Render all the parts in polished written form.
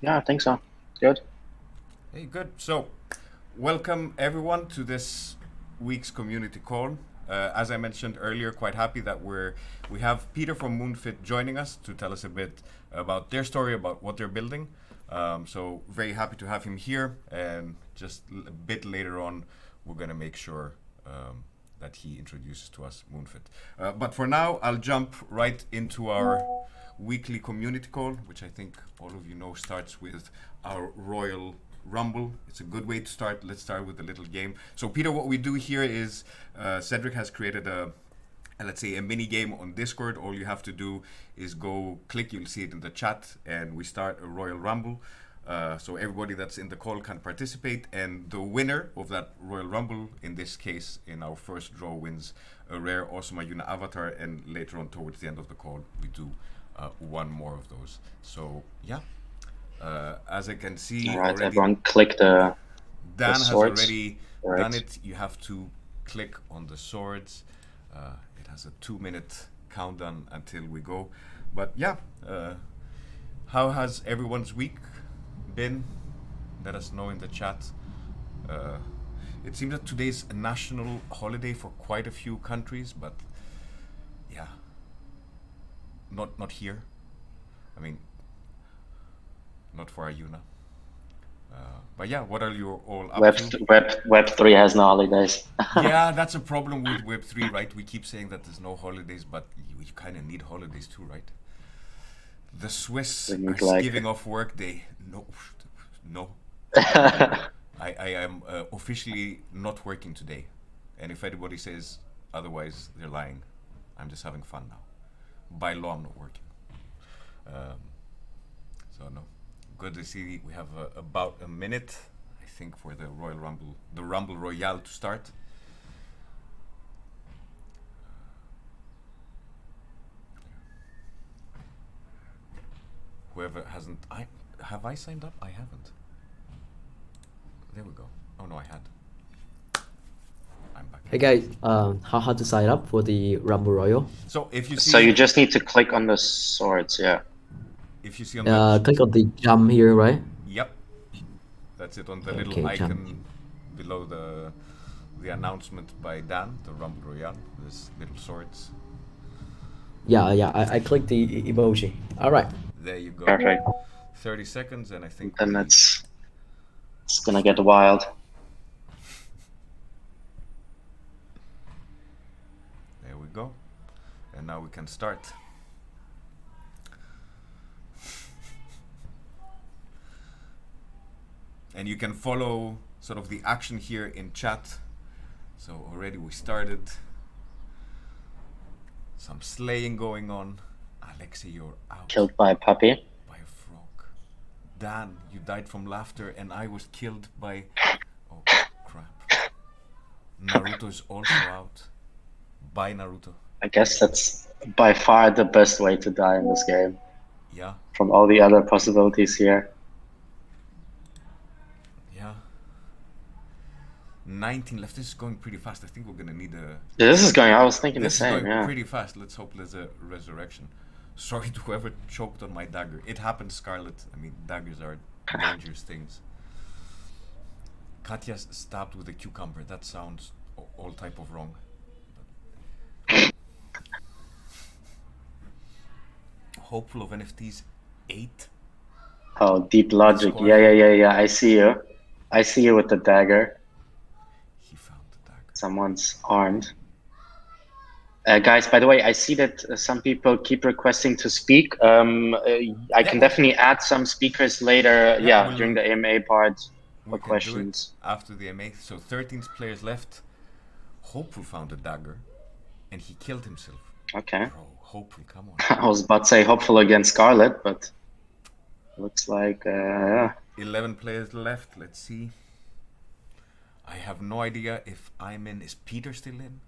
Yeah, I think so. Good. Hey, good. So, welcome everyone to this week's community call. As I mentioned earlier, quite happy that we have Peter from Moonfit joining us to tell us a bit about their story, about what they're building. So very happy to have him here, and just a bit later on, we're gonna make sure that he introduces to us Moonfit. But for now, I'll jump right into our weekly community call, which I think all of you know starts with our Royal Rumble. It's a good way to start. Let's start with a little game. So, Peter, what we do here is Cedric has created let's say, a mini game on Discord. All you have to do is go click, you'll see it in the chat, and we start a Royal Rumble. So everybody that's in the call can participate, and the winner of that Royal Rumble, in this case, in our first draw, wins a rare Awesome Ajuna Avatar, and later on, towards the end of the call, we do one more of those. So, yeah. As I can see All right, already, everyone click the Dan has swords. already Right. done it. You have to click on the swords. It has a 2-minute countdown until we go. But yeah, how has everyone's week been? Let us know in the chat. It seems that today's a national holiday for quite a few countries, but yeah, not here. I mean, not for Ajuna. But yeah, what are you all up to? Web3 has no holidays. Yeah, that's a problem with Web3, right? We keep saying that there's no holidays, but you kind of need holidays too, right? The Swiss We are need like giving off work day. No, no. I am officially not working today. And if anybody says otherwise, they're lying. I'm just having fun now. By law, I'm not working. Um, so, no. Good to see we have about a minute, I think, for the Royal Rumble, the Rumble Royale to start. Whoever hasn't, have I signed up? I haven't. There we go. Oh no, I had. I'm back. Hey guys, how to sign up for the Rumble Royal? So if you see, so you just need to click on the swords, yeah. if you see on the, Click on the jump here, right? yep, that's it on the little Okay, icon jump. below the announcement by Dan, the Rumble Royale. There's little swords. Yeah, I clicked the emoji. All right. There you go. Perfect. 30 seconds, and I think Then we it's gonna get wild. There we go. And now we can start. And you can follow sort of the action here in chat. So already we started. Some slaying going on. Alexei, you're out Killed by a puppy. by a frog. Dan, you died from laughter, and I was killed by... Oh, crap. Naruto is also out. Bye, Naruto. I guess that's by far the best way to die in this game Yeah, from all the other possibilities here. yeah. 19 left. This is going pretty fast. I think we're gonna need a... This is going, I was thinking the This is same, going yeah. pretty fast. Let's hope there's a resurrection. Sorry to whoever choked on my dagger. It happened, Scarlet. I mean, daggers are dangerous things. Katya stabbed with a cucumber. That sounds all type of wrong. Hopeful of NFTs 8. Oh, deep logic. Score. Yeah. I see you. I see you with the dagger. He found the dagger. Someone's armed. Guys, by the way, I see that some people keep requesting to speak. I can definitely add some speakers later, during the AMA part for We can do it questions. after the MA. So 13 players left. Hopeful found a dagger, and he killed himself. Okay. Bro, Hopeful, come on. I was about to say hopeful against Scarlet, but looks like, yeah. 11 players left. Let's see. I have no idea if I'm in. Is Peter still in?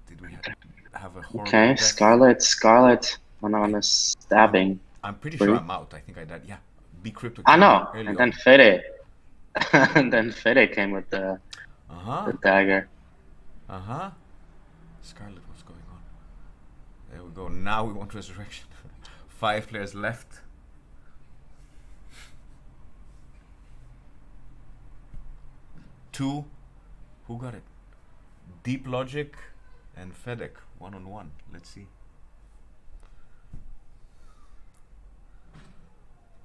Did we have a horrible Okay, death? Scarlet on a stabbing. I'm pretty Really? sure I'm out. I think I died. Yeah. Be crypto. I know. Early And then on. Fede. And then Fede came with the dagger. Scarlet, what's going on? There we go. Now we want resurrection. 5 players left. Two. Who got it? Deep Logic and Fedek, 1-on-1. Let's see.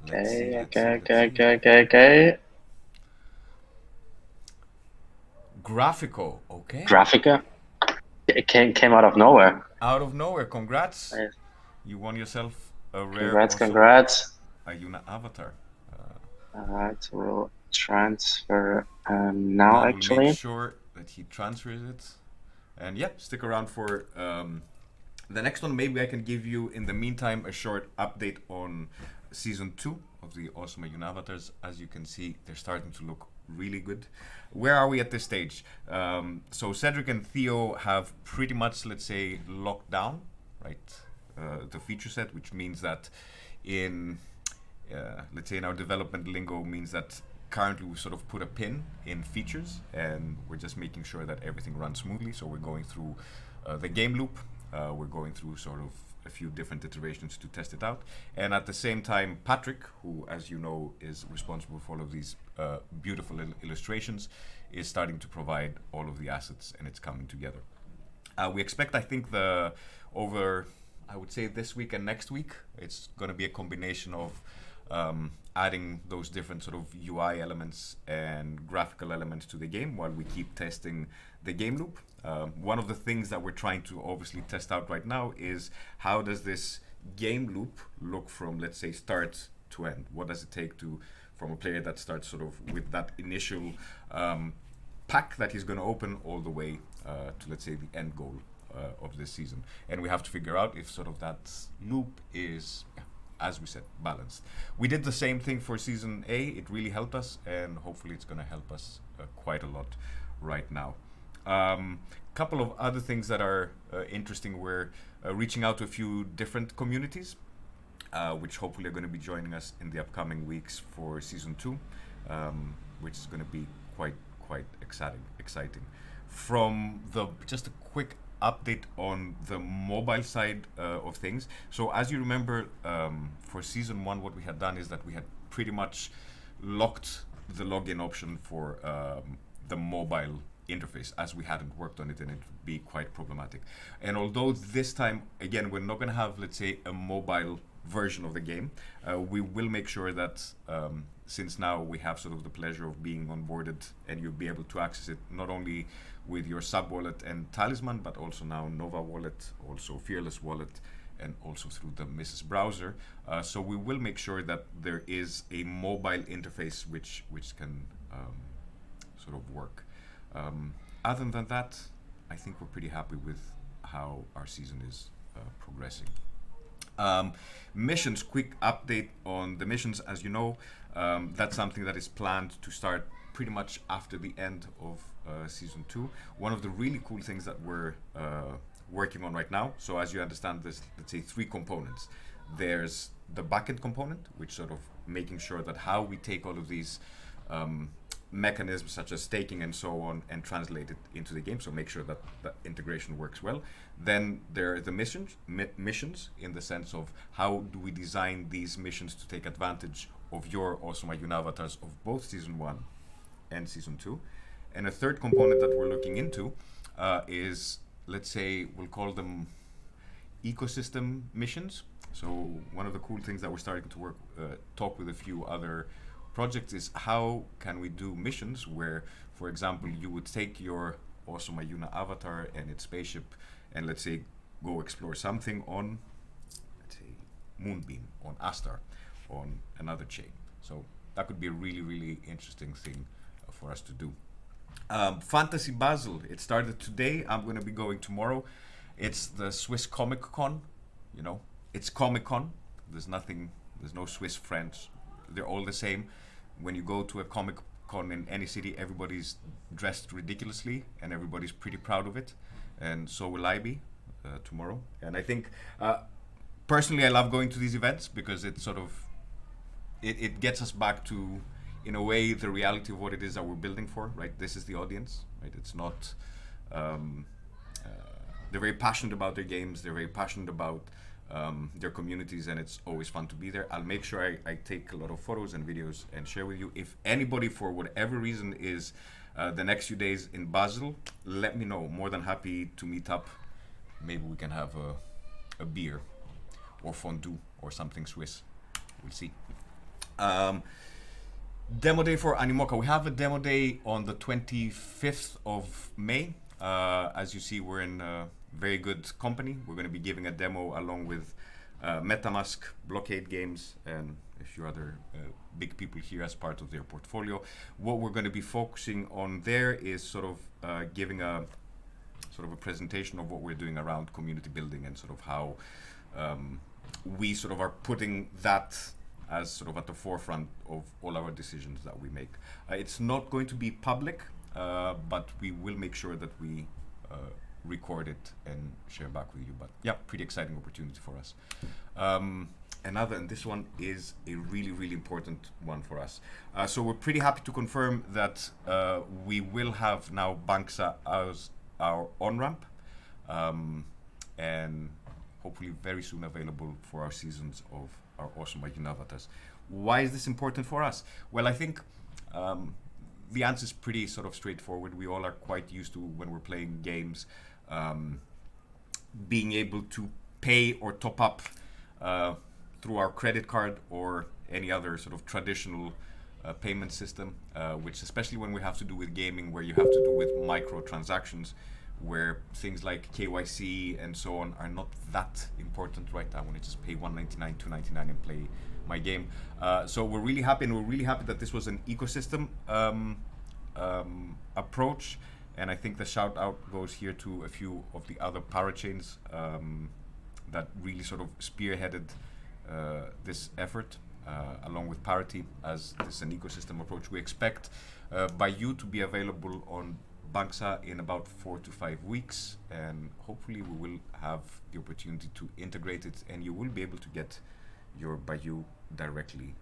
Okay. Graphico, okay. Graphica. It came out of nowhere. Out of nowhere, congrats. Nice. You won yourself a rare Congrats. Ajuna Avatar. Alright, we'll transfer now Dan actually. will make sure that he transfers it. And yeah, stick around for the next one. Maybe I can give you, in the meantime, a short update on Season 2 of the Awesome Ajuna Avatars. As you can see, they're starting to look really good. Where are we at this stage? So Cedric and Theo have pretty much, let's say, locked down, right, the feature set, which means that in, let's say in our development lingo, means that currently we sort of put a pin in features and we're just making sure that everything runs smoothly. So we're going through the game loop. We're going through sort of a few different iterations to test it out. And at the same time, Patrick, who, as you know, is responsible for all of these beautiful illustrations, is starting to provide all of the assets, and it's coming together. We expect, I think, over, I would say, this week and next week, it's going to be a combination of adding those different sort of UI elements and graphical elements to the game while we keep testing the game loop. One of the things that we're trying to obviously test out right now is how does this game loop look from, let's say, start to end? What does it take from a player that starts sort of with that initial pack that he's going to open all the way to, let's say, the end goal of this season? And we have to figure out if sort of that loop is, as we said, balanced. We did the same thing for Season A. It really helped us, and hopefully it's going to help us quite a lot right now. Couple of other things that are interesting. We're reaching out to a few different communities, which hopefully are going to be joining us in the upcoming weeks for Season 2, which is going to be quite exciting. From just a quick update on the mobile side of things. So as you remember, for Season 1, what we had done is that we had pretty much locked the login option for the mobile interface, as we hadn't worked on it and it would be quite problematic. And although this time, again, we're not going to have, let's say, a mobile version of the game, we will make sure that since now we have sort of the pleasure of being onboarded and you'll be able to access it not only with your sub wallet and talisman, but also now Nova wallet, also Fearless wallet, and also through the Mrs. browser. So we will make sure that there is a mobile interface which can sort of work. Other than that, I think we're pretty happy with how our season is progressing. Missions, quick update on the missions. As you know, that's something that is planned to start pretty much after the end of Season 2. One of the really cool things that we're working on right now, so as you understand, there's, let's say, 3 components. There's the backend component, which sort of making sure that how we take all of these mechanisms such as staking and so on and translate it into the game, so make sure that the integration works well. Then there are the missions in the sense of how do we design these missions to take advantage of your Awesome Ajuna Avatars of both Season 1 and Season 2. And a third component that we're looking into is, let's say, we'll call them ecosystem missions. So one of the cool things that we're starting to talk with a few other projects is how can we do missions where, for example, you would take your Awesome Ajuna avatar and its spaceship and, let's say, go explore something on, let's say, Moonbeam, on Astar, on another chain. So that could be a really, really interesting thing for us to do. Fantasy Basel, it started today. I'm going to be going tomorrow. It's the Swiss Comic Con, you know, it's Comic Con. There's no Swiss French. They're all the same. When you go to a Comic Con in any city, everybody's dressed ridiculously and everybody's pretty proud of it. And so will I be tomorrow. And I think, personally, I love going to these events because it sort of, it gets us back to, in a way, the reality of what it is that we're building for, right? This is the audience, right? It's not, they're very passionate about their games. They're very passionate about their communities, and it's always fun to be there. I'll make sure I take a lot of photos and videos and share with you. If anybody, for whatever reason, is the next few days in Basel, let me know. More than happy to meet up. Maybe we can have a beer or fondue or something Swiss. We'll see. Demo day for Animoca. We have a demo day on the 25th of May. As you see, we're in very good company. We're going to be giving a demo along with MetaMask, Blockade Games, and a few other big people here as part of their portfolio. What we're going to be focusing on there is sort of giving a presentation of what we're doing around community building and sort of how we sort of are putting that as sort of at the forefront of all our decisions that we make. It's not going to be public, but we will make sure that we record it and share back with you. But yeah, pretty exciting opportunity for us. And this one is a really, really important one for us. So we're pretty happy to confirm that we will have now Banksa as our on-ramp, and hopefully very soon available for our seasons of our Awesome Ajuna Avatars. Why is this important for us? Well, I think the answer is pretty sort of straightforward. We all are quite used to, when we're playing games, being able to pay or top up through our credit card or any other sort of traditional payment system, which, especially when we have to do with gaming, where you have to do with microtransactions, where things like KYC and so on are not that important right now. When I just pay $1.99, $2.99 and play my game. So we're really happy, and we're really happy that this was an ecosystem approach. And I think the shout out goes here to a few of the other parachains that really sort of spearheaded this effort, along with Parity, as this is an ecosystem approach. We expect Bajun to be available on Banksa in about 4 to 5 weeks, and hopefully we will have the opportunity to integrate it, and you will be able to get your Bajun directly,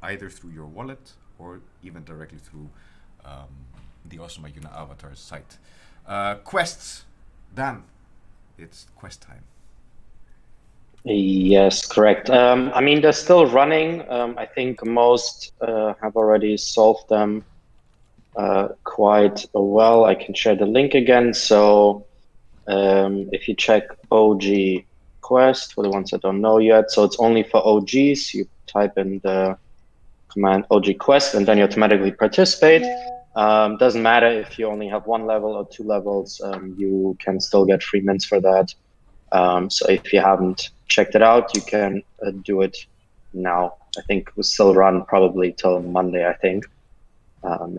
either through your wallet or even directly through the Awesome Ajuna Avatars site. Quests, Dan, it's quest time. Yes, correct. I mean, they're still running. I think most have already solved them quite well. I can share the link again. So if you check OG Quest, for the ones that don't know yet, so it's only for OGs. You type in the command OG Quest and then you automatically participate. Doesn't matter if you only have 1 level or 2 levels, you can still get free mints for that. So if you haven't checked it out, you can do it now. I think we'll still run probably till Monday, I think.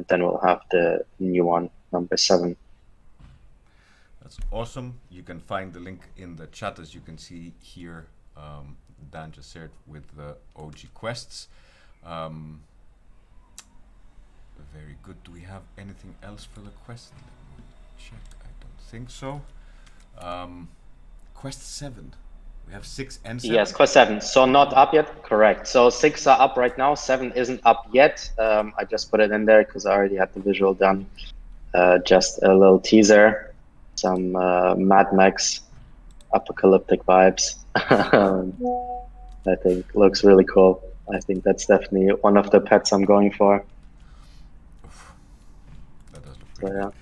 Then we'll have the new one, number 7. That's awesome. You can find the link in the chat, as you can see here. Dan just shared with the OG quests. Very good. Do we have anything else for the quest? Let me check. I don't think so. Quest 7. We have 6 and 7. Yes, quest 7. So not up yet? Correct. So 6 are up right now. 7 isn't up yet. I just put it in there because I already had the visual done. Just a little teaser. Some Mad Max apocalyptic vibes. I think looks really cool. I think that's definitely one of the pets I'm going for. That does look pretty good.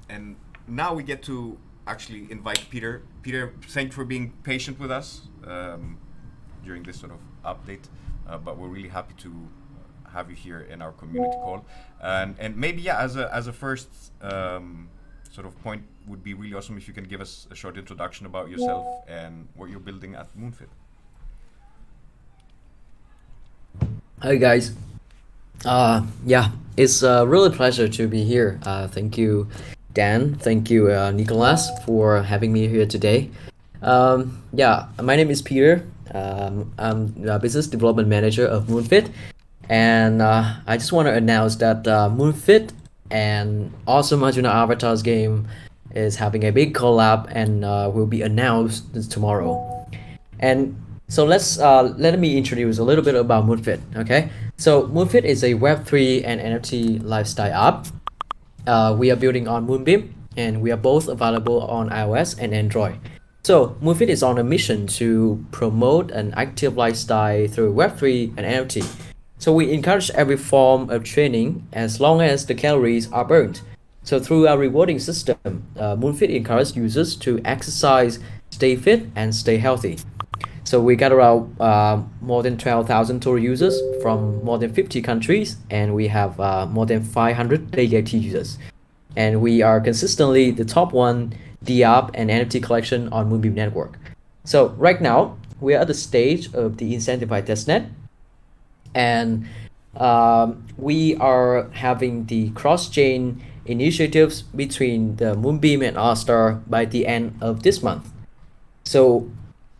And now we get to actually invite Peter. Peter, thank you for being patient with us during this sort of update. But we're really happy to have you here in our community call. And maybe, yeah, as a first sort of point, would be really awesome if you can give us a short introduction about yourself and what you're building at Moonfit. Hi guys. Yeah, it's a really pleasure to be here. Thank you, Dan. Thank you, Nicolas, for having me here today. Yeah, my name is Peter. I'm the business development manager of Moonfit, and I just want to announce that Moonfit and Awesome Ajuna Avatars game is having a big collab and will be announced tomorrow. And so let me introduce a little bit about Moonfit. Okay, so Moonfit is a Web3 and NFT lifestyle app. We are building on Moonbeam, and we are both available on iOS and Android. So Moonfit is on a mission to promote an active lifestyle through Web3 and NFT. So we encourage every form of training as long as the calories are burned. So through our rewarding system, Moonfit encourages users to exercise, stay fit, and stay healthy. So we got around more than 12,000 total users from more than 50 countries, and we have more than 500 daily active users. And we are consistently the top one DApp and NFT collection on Moonbeam Network. So right now, we are at the stage of the incentivized testnet, and we are having the cross-chain initiatives between the Moonbeam and R-Star by the end of this month. So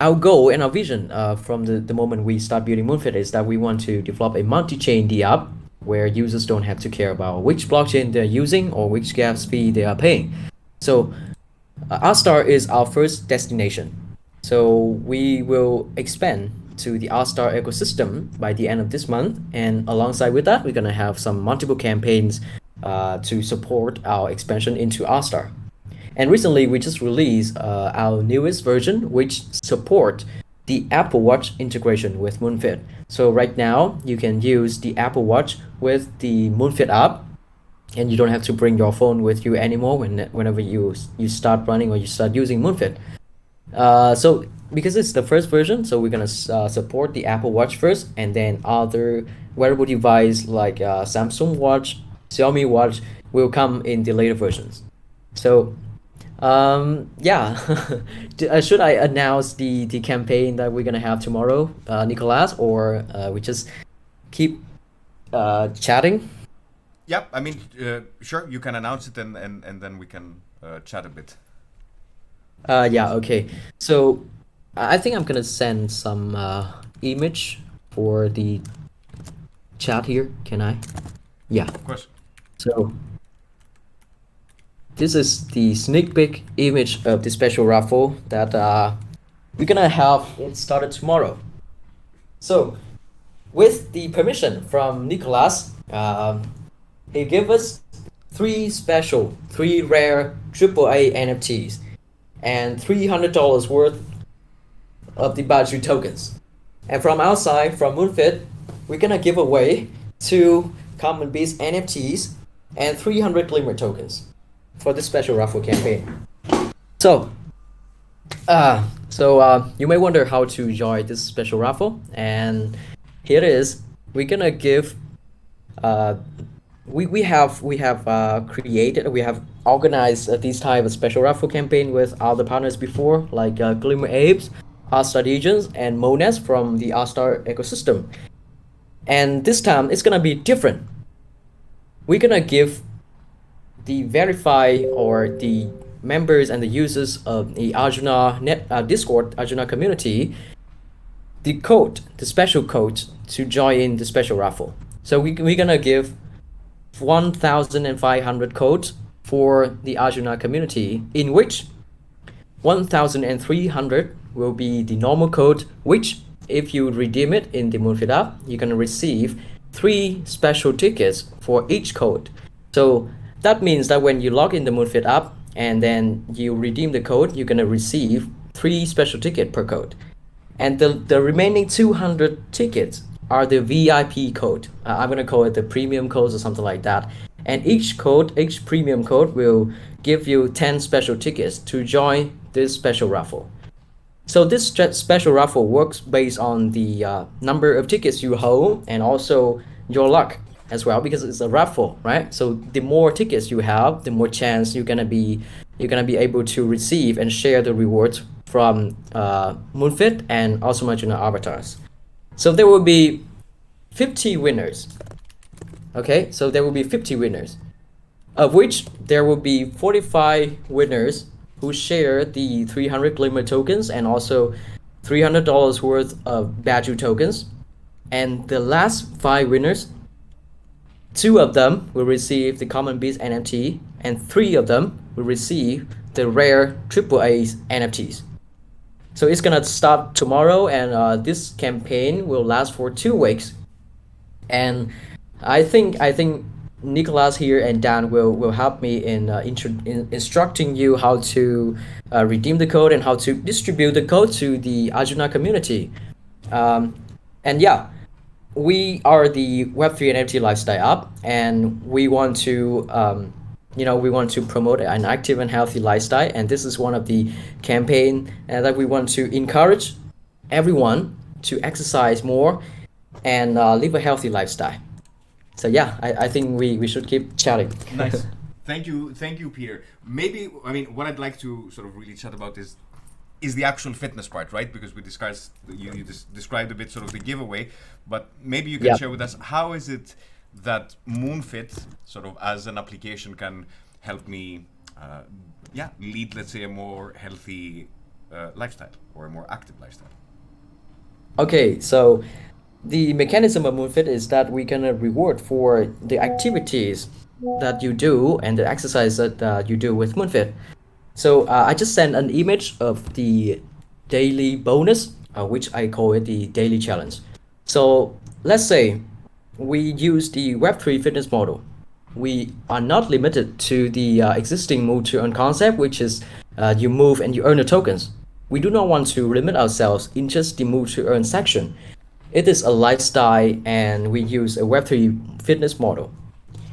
our goal and our vision from the moment we start building Moonfit is that we want to develop a multi-chain DApp where users don't have to care about which blockchain they're using or which gas fee they are paying. So R-Star is our first destination. So we will expand to the R-Star ecosystem by the end of this month, and alongside with that, we're gonna have some multiple campaigns to support our expansion into R-Star. And recently, we just released our newest version, which support the Apple Watch integration with Moonfit. So right now, you can use the Apple Watch with the Moonfit app, and you don't have to bring your phone with you anymore whenever you start running or you start using Moonfit. So because it's the first version, so we're gonna support the Apple Watch first, and then other wearable device like Samsung Watch, Xiaomi Watch will come in the later versions. So yeah, should I announce the campaign that we're gonna have tomorrow, Nicolas, or we just keep chatting? Yep, I mean, sure, you can announce it and then we can chat a bit. Yeah, okay. So I think I'm gonna send some image for the chat here. Can I? Yeah. Of course. So this is the sneak peek image of the special raffle that we're gonna have it started tomorrow. So with the permission from Nicolas, he gave us three rare AAA NFTs and $300 worth of the Bajun tokens. And from our side, from Moonfit, we're gonna give away 2 Common Beast NFTs and 300 Glimmer tokens for this special raffle campaign. So you may wonder how to join this special raffle, and here it is. We're gonna give we have organized these type of special raffle campaign with other partners before, like Glimmer Apes, R-Star Agents, and Mones from the R-Star ecosystem. And this time it's gonna be different. We're gonna give the verify or the members and the users of the Ajuna Discord Ajuna community the special code to join in the special raffle. So we're gonna give 1,500 codes for the Ajuna community, in which 1,300 will be the normal code, which if you redeem it in the Moonfit app, you're gonna receive 3 special tickets for each code. So that means that when you log in the Moonfit app and then you redeem the code, you're gonna receive 3 special tickets per code. And the remaining 200 tickets are the VIP code. I'm gonna call it the premium codes or something like that. And each premium code will give you 10 special tickets to join this special raffle. So this special raffle works based on the number of tickets you hold and also your luck as well, because it's a raffle, right? So the more tickets you have, the more chance you're gonna be able to receive and share the rewards from Moonfit and Awesome Ajuna Avatars. So there will be 50 winners. Okay, so there will be 50 winners, of which there will be 45 winners who share the 300 Glimmer tokens and also $300 worth of Bajun tokens. And the last 5 winners, 2 of them will receive the Common Beast NFT and 3 of them will receive the rare AAA NFTs. So it's gonna start tomorrow, and this campaign will last for 2 weeks. And I think Nicolas here and Dan will help me in instructing you how to redeem the code and how to distribute the code to the Ajuna community. Um, and yeah, we are the Web3 and NFT lifestyle app, and we want to we want to promote an active and healthy lifestyle, and this is one of the campaign that we want to encourage everyone to exercise more and live a healthy lifestyle. So yeah, I think we should keep chatting. Nice. Thank you, Peter. Maybe, I mean, what I'd like to sort of really chat about is the actual fitness part, right? Because we discussed, you described a bit sort of the giveaway, but maybe you can Yeah. share with us, how is it that MoonFit sort of as an application can help me, lead, let's say, a more healthy lifestyle or a more active lifestyle? Okay, so the mechanism of MoonFit is that we gonna reward for the activities that you do and the exercise that you do with MoonFit. So I just sent an image of the daily bonus, which I call it the daily challenge. So let's say we use the Web3 fitness model. We are not limited to the existing move to earn concept, which is you move and you earn the tokens. We do not want to limit ourselves in just the move to earn section. It is a lifestyle, and we use a Web3 fitness model.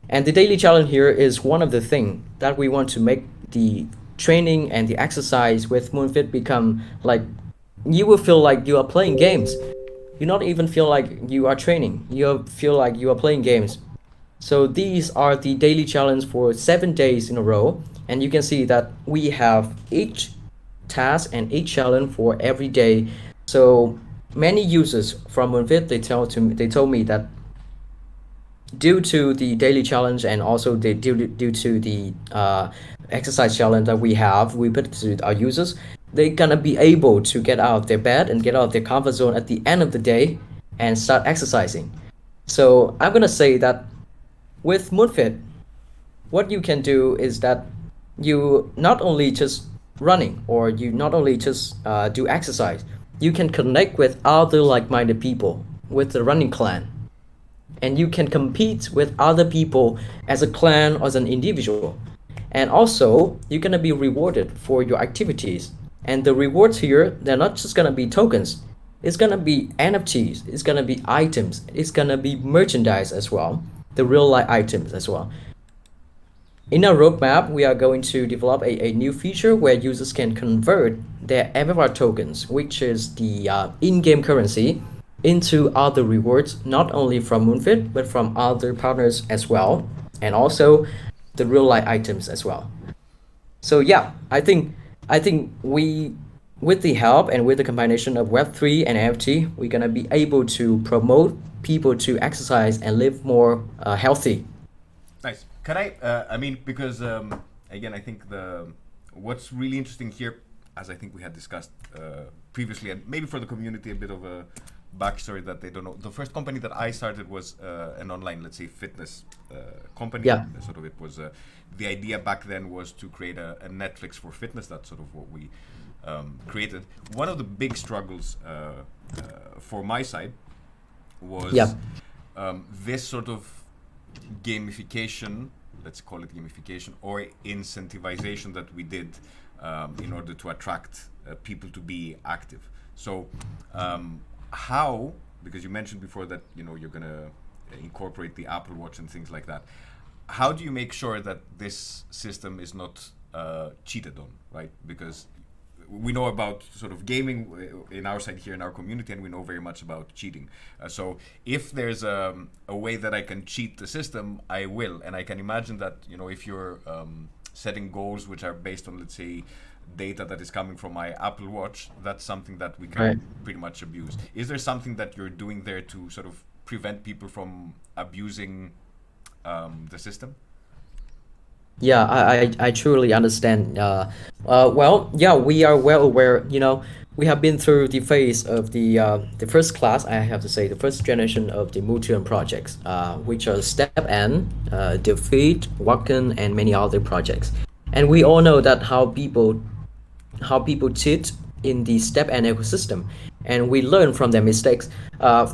And the daily challenge here is one of the things that we want to make the training and the exercise with MoonFit become like you will feel like you are playing games. You not even feel like you are training. You feel like you are playing games. So these are the daily challenge for 7 days in a row, and you can see that we have each task and each challenge for every day. So many users from MoonFit they told me that due to the daily challenge and also due to the exercise challenge that we put to our users, they're gonna be able to get out of their bed and get out of their comfort zone at the end of the day and start exercising. So I'm gonna say that with MoonFit, what you can do is that you not only just running or you not only just do exercise, you can connect with other like-minded people with the running clan, and you can compete with other people as a clan or as an individual. And also, you're gonna be rewarded for your activities. And the rewards here, they're not just gonna be tokens. It's gonna be NFTs, it's gonna be items, it's gonna be merchandise as well, the real life items as well. In our roadmap, we are going to develop a new feature where users can convert their avatar tokens, which is the in-game currency, into other rewards, not only from MoonFit, but from other partners as well, and also the real life items as well. So yeah, I think we, with the help and with the combination of Web3 and NFT, we're gonna be able to promote people to exercise and live more healthy. Nice. Can I? I mean, because again, I think what's really interesting here, as I think we had discussed previously, and maybe for the community a bit of a backstory that they don't know. The first company that I started was an online, let's say, fitness company. Yeah. Sort of, it was the idea back then was to create a Netflix for fitness. That's sort of what we created. One of the big struggles for my side was Yeah. this sort of gamification, let's call it gamification, or incentivization that we did in order to attract people to be active. So how, because you mentioned before that you're going to incorporate the Apple Watch and things like that, how do you make sure that this system is not cheated on, right? Because we know about sort of gaming in our side here in our community, and we know very much about cheating. So if there's a way that I can cheat the system, I will. And I can imagine that if you're setting goals which are based on, let's say, data that is coming from my Apple Watch, that's something that we can Right. pretty much abuse. Is there something that you're doing there to sort of prevent people from abusing the system? Yeah, I truly understand. Well, yeah, we are well aware. We have been through the phase of the first class. I have to say, the first generation of the multi projects, which are Step N, Defeat, Wacken, and many other projects. And we all know that how people cheat in the Step N ecosystem, and we learn from their mistakes.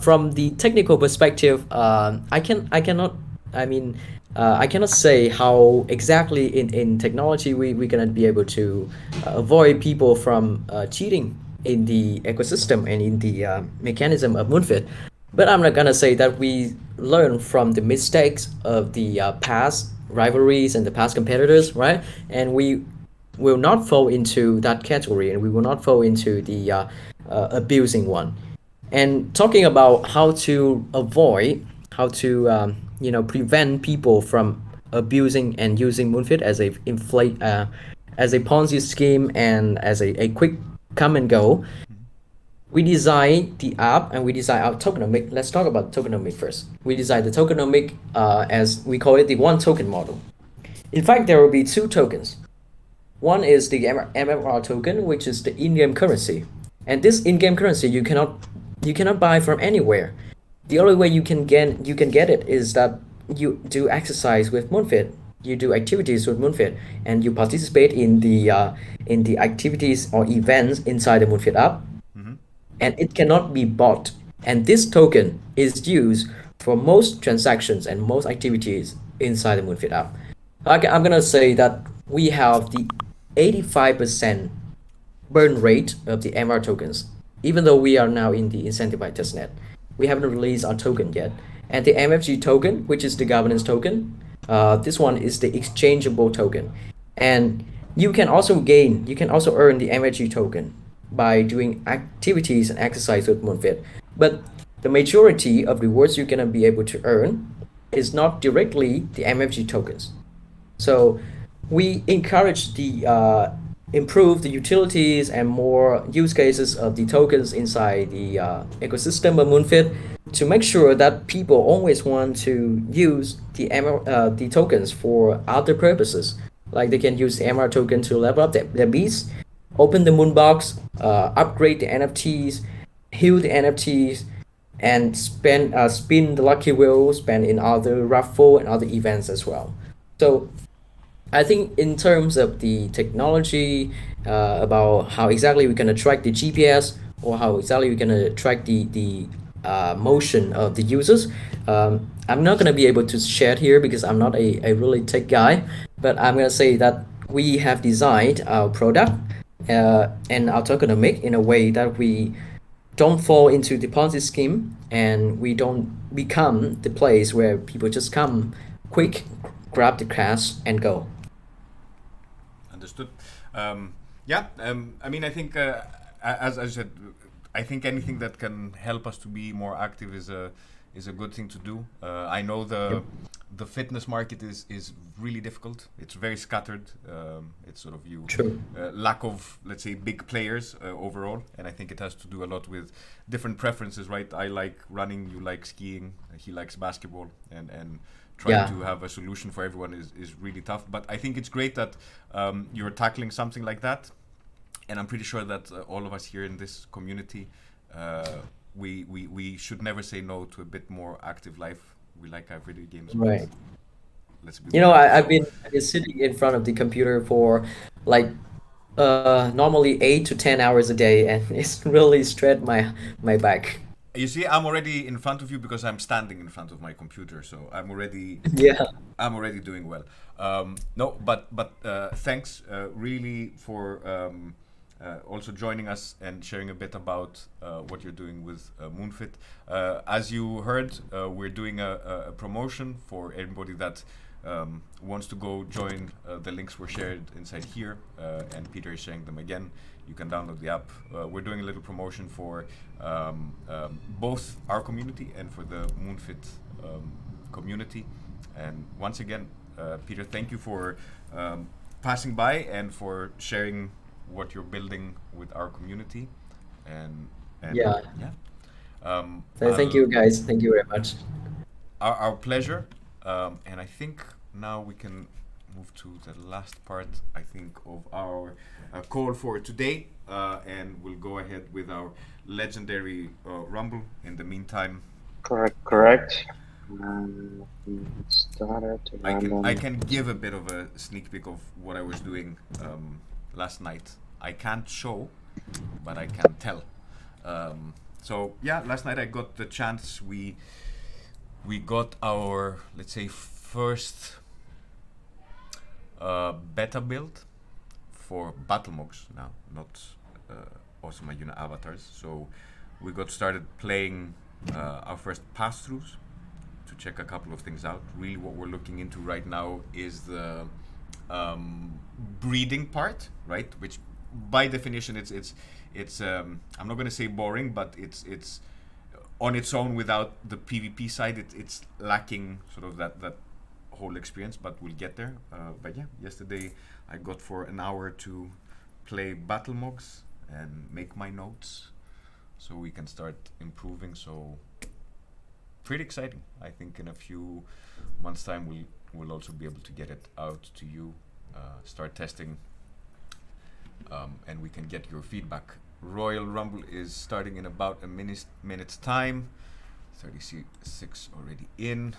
From the technical perspective, I cannot. I mean, I cannot say how exactly in technology we're gonna be able to avoid people from cheating in the ecosystem and in the mechanism of Moonfit. But I'm not gonna say that we learn from the mistakes of the past rivalries and the past competitors, right? And we will not fall into that category, and we will not fall into the abusing one. And talking about how to avoid, how to prevent people from abusing and using Moonfit as as a Ponzi scheme and as a quick come and go, we design the app and we design our tokenomic. Let's talk about tokenomic first. We design the tokenomic as we call it the one token model. In fact, there will be two tokens. One is the MMR token, which is the in-game currency, and this in-game currency you cannot buy from anywhere. The only way you can get it is that you do exercise with Moonfit, you do activities with Moonfit, and you participate in the activities or events inside the Moonfit app, and it cannot be bought. And this token is used for most transactions and most activities inside the Moonfit app. I'm gonna say that we have the 85% burn rate of the MR tokens, even though we are now in the incentivized testnet. We haven't released our token yet. And the MFG token, which is the governance token, this one is the exchangeable token. And you can also earn the MFG token by doing activities and exercise with Moonfit. But the majority of rewards you're gonna be able to earn is not directly the MFG tokens. So we encourage the improve the utilities and more use cases of the tokens inside the ecosystem of Moonfit to make sure that people always want to use the tokens for other purposes. Like they can use the MR token to level up their beats, open the Moonbox, upgrade the NFTs, heal the NFTs, and spin the lucky wheel, spend in other raffle and other events as well. So I think in terms of the technology, about how exactly we can track the GPS or how exactly we can track the motion of the users, I'm not gonna be able to share it here because I'm not a really tech guy. But I'm gonna say that we have designed our product and our tokenomic in a way that we don't fall into the Ponzi scheme and we don't become the place where people just come quick, grab the cash and go. Understood. I mean, I think, as I said, I think anything that can help us to be more active is a good thing to do. I know the fitness market is really difficult. It's very scattered. It's sort of True. lack of, let's say, big players overall, and I think it has to do a lot with different preferences, right? I like running, you like skiing, he likes basketball, and trying to have a solution for everyone is really tough. But I think it's great that you're tackling something like that. And I'm pretty sure that all of us here in this community, we should never say no to a bit more active life. We like our video games. Right. Let's be You know, honest. I've been sitting in front of the computer for like normally 8 to 10 hours a day, and it's really stretched my back. You see, I'm already in front of you because I'm standing in front of my computer, so Yeah. I'm already doing well. No, but thanks really for also joining us and sharing a bit about what you're doing with Moonfit. As you heard, we're doing a promotion for everybody that wants to go join. The links were shared inside here, and Peter is sharing them again. You can download the app. We're doing a little promotion for both our community and for the Moonfit community. And once again, Peter, thank you for passing by and for sharing what you're building with our community. And Yeah. yeah. Thank you guys. Thank you very much. Our pleasure. And I think now we can move to the last part, I think, of our call for today. And we'll go ahead with our legendary Rumble. In the meantime, Correct. Started. I can give a bit of a sneak peek of what I was doing last night. I can't show, but I can tell. So yeah, last night I got the chance. We got our, let's say, first beta build for battle mogs now, not Awesome Ajuna Avatars. So we got started playing our first pass-throughs to check a couple of things out. Really what we're looking into right now is the breeding part, right? Which by definition it's I'm not going to say boring, but it's on its own without the PvP side. It's lacking sort of that whole experience, but we'll get there. But yeah, yesterday I got for an hour to play battle mogs and make my notes so we can start improving. So pretty exciting. I think in a few months time we'll also be able to get it out to you, start testing, and we can get your feedback. Royal Rumble is starting in about a minute's time. 36 already in.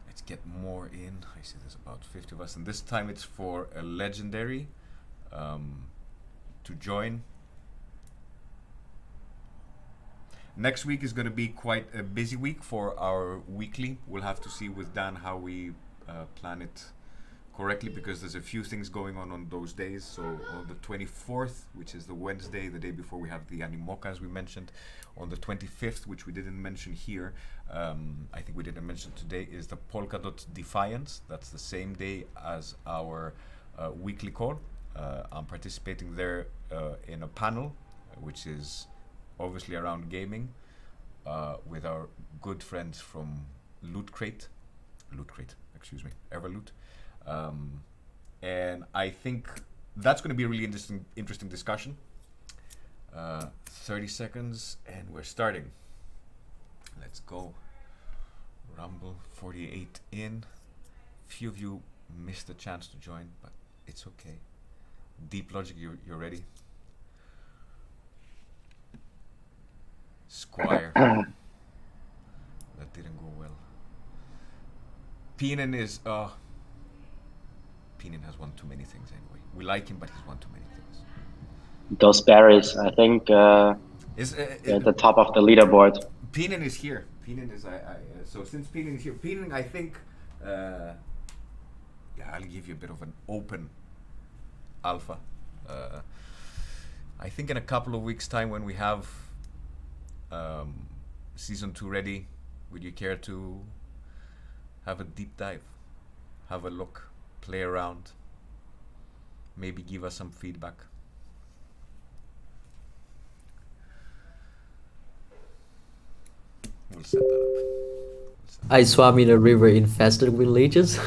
Let's get more in. I see there's about 50 of us, and this time it's for a legendary to join. Next week is going to be quite a busy week for our weekly. We'll have to see with Dan how we plan it correctly, because there's a few things going on those days. So on the 24th, which is the Wednesday, the day before, we have the Animoca, as we mentioned. On the 25th, which we didn't mention here, I think we didn't mention today, is the Polkadot Defiance. That's the same day as our weekly call. I'm participating there in a panel, which is obviously around gaming, with our good friends from Everloot. And I think that's going to be a really interesting discussion. 30 seconds and we're starting. Let's go. Rumble 48 in. Few of you missed the chance to join, but it's okay. Deep Logic, you're ready. Squire. That didn't go well. Peenan is Peenan has won too many things anyway. We like him, but he's won too many things. Those berries, I think, at the top of the leaderboard. Peenan is here. Peenan is so since Peenan is here, Peenan, I think, yeah, I'll give you a bit of an open alpha. I think in a couple of weeks' time, when we have season 2 ready, would you care to have a deep dive, have a look, play around, maybe give us some feedback? We'll set that up. I swam in a river infested with leeches.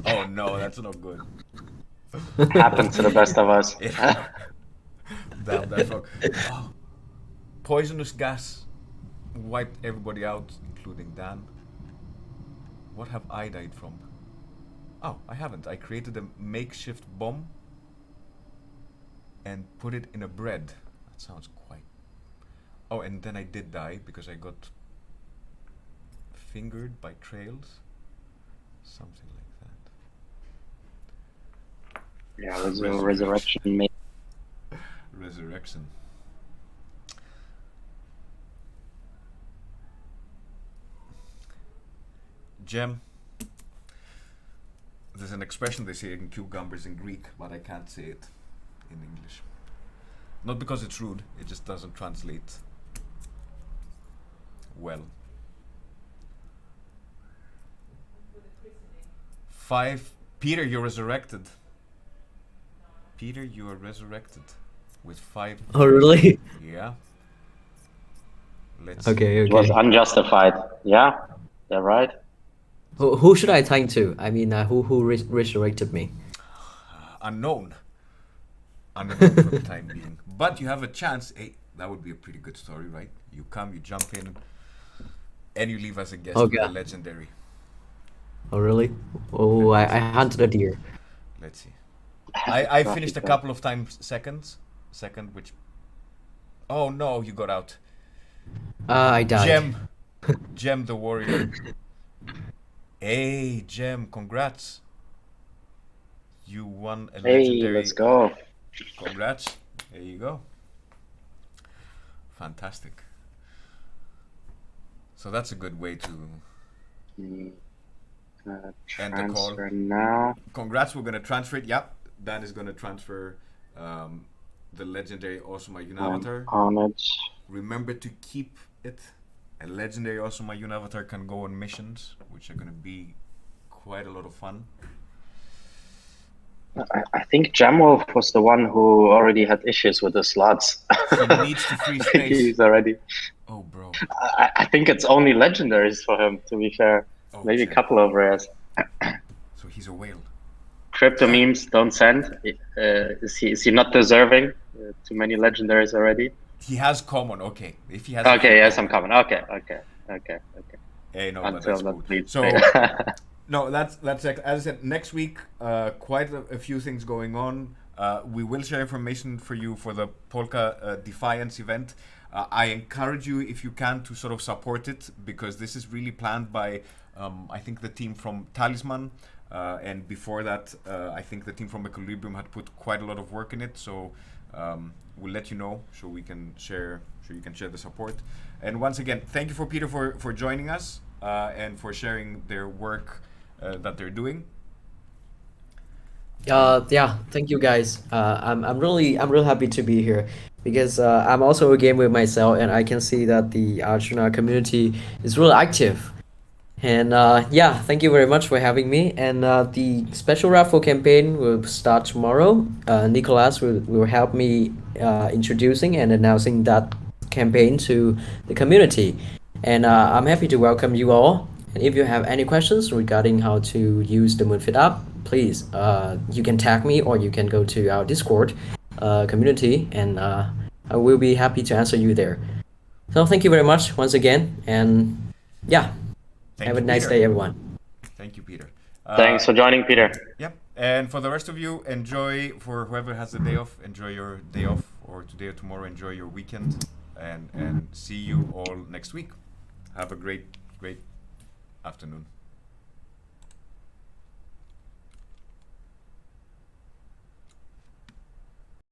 Oh no, that's not good. Happens to the best of us. Yeah. Damn that frog. Oh. Poisonous gas wiped everybody out, including Dan. What have I died from? Oh, I haven't. I created a makeshift bomb and put it in a bread. That sounds quite... Oh, and then I did die because I got fingered by trails. Something like that. Yeah, there's a resurrection. Resurrection. Gem. There's an expression they say in cucumbers in Greek, but I can't say it in English. Not because it's rude, it just doesn't translate well. 5. Peter, you're resurrected. Peter, you are resurrected with 5. Oh, really? Yeah. Let's Okay, It was okay. unjustified. Yeah, they're right. Who should I thank to? I mean, who resurrected me? Unknown for the time being. But you have a chance. Hey, that would be a pretty good story, right? You come, you jump in, and you leave as a guest with a legendary. Oh, really? Oh, I hunted a deer. Let's see. I finished a couple of times second, which... Oh no, you got out. I died. Gem the warrior. Hey, Gem, congrats. You won a legendary. Hey, let's go. Congrats. There you go. Fantastic. So that's a good way to end the call. Transfer now. Congrats, we're going to transfer it. Yep, Dan is going to transfer the legendary Awesome Ajuna Avatar. On it. Remember to keep it. A legendary Awesome Ajuna Avatar can go on missions, which are going to be quite a lot of fun. I think Jamwolf was the one who already had issues with the slots. He needs to free space. He's already. Oh, bro. I think it's only legendaries for him, to be fair. Oh, maybe shit. a couple of rares. So he's a whale. Crypto memes don't send. Is he not deserving? Too many legendaries already. He has common. Okay, if he has. Okay, yes, I'm coming. Okay. Hey, no, Until that's that cool. bleeds. So, no, that's as I said. Next week, quite a few things going on. We will share information for you for the Polka Defiance event. I encourage you, if you can, to sort of support it, because this is really planned by, I think, the team from Talisman. And before that, I think the team from Equilibrium had put quite a lot of work in it. So we'll let you know, so we can share, so you can share the support. And once again, thank you for Peter for joining us and for sharing their work that they're doing. Yeah, thank you guys. I'm really happy to be here because I'm also a gamer myself, and I can see that the Arjuna community is really active. And yeah, thank you very much for having me. And the special raffle campaign will start tomorrow. Nicolas will help me introducing and announcing that campaign to the community. And I'm happy to welcome you all. And if you have any questions regarding how to use the Moonfit app, please, you can tag me or you can go to our Discord community, and I will be happy to answer you there. So thank you very much once again, and yeah. Have a nice day, everyone. Thank you, Peter. Thanks for joining, Peter. Yep. And for the rest of you, enjoy, for whoever has the day off, enjoy your day off, or today or tomorrow, enjoy your weekend, and see you all next week. Have a great afternoon.